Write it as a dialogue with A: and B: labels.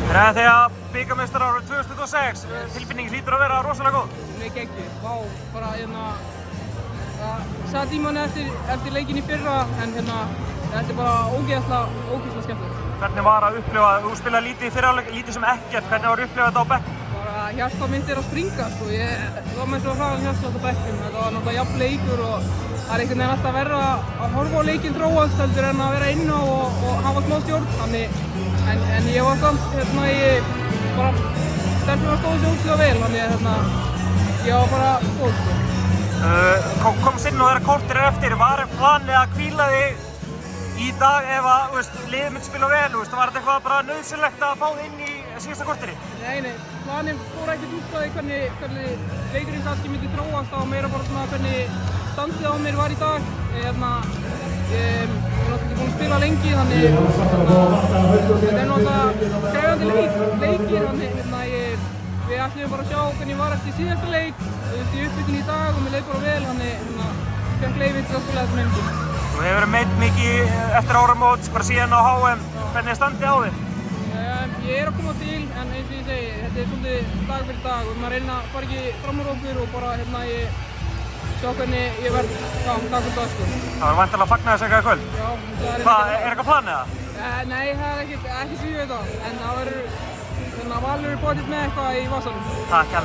A: Þegar bikarmeistarar árið 2026, tilfinningin hlýtur að vera rosalega góð.
B: Mjög geggjuð, vá, bara það satt í manni eftir leikinn í fyrra en þetta er bara ógeðslega skemmtilegt.
A: Hvernig var að upplifa, þú spilaði lítið í fyrra, lítið sem ekkert, hvernig var að upplifa þetta á bekknum?
B: Bara hjartað mitt að springa, sko, ég var með svo hraðan hjartað á bekknum, þetta var náttúrulega jafn leikur og það er einhvern veginn alltaf verra að horfa á leikinn þróast heldur en að vera inn á og hafa smá stjórn, þannig, en ég var samt, ég bara, stelpum stóð sig ótrúlega vel, þannig, ég var bara góð, sko.
A: Komst inn og þeirra kortir eftir, var planið að hvíla þig í dag ef að liðið myndi spila vel, var þetta eitthvað bara nauðsynlegt að fá þig inn í síðasta korteri?
B: Nei, planið fór ekkert út frá því hvernig leikurinn kannski myndi þróast, það var meira bara svona hvernig standið á mér var í dag. Ég er náttúrulega ekki búinn að spila lengi, þannig þetta er náttúrulega krefjandi leikir, þannig við ætlum bara að sjá hvernig ég var eftir síðasta leik, í uppbygginu í dag og mér leið bara vel, þannig fekk leyfi til að spila þessum lengi.
A: Þú hefur verið meidd mikið eftir áramót, bara síðan á HM, hvernig er standið á þig?
B: Ég er að koma til, en eins og ég segi, þetta er svolítið dag fyrir dag og maður reyna að fara ekki fram úr okkur og bara ég sjá hvernig ég verð dag fyrir dag, sko.
A: Það var væntanlega að fagna þessu eitthvað í kvöld?
B: Já, það er
A: Hvað, er eitthvað planið það?
B: Nei, það er ekki sem ég veit á, en það verður Valur potið með eitthvað í vasanum.
A: Takk.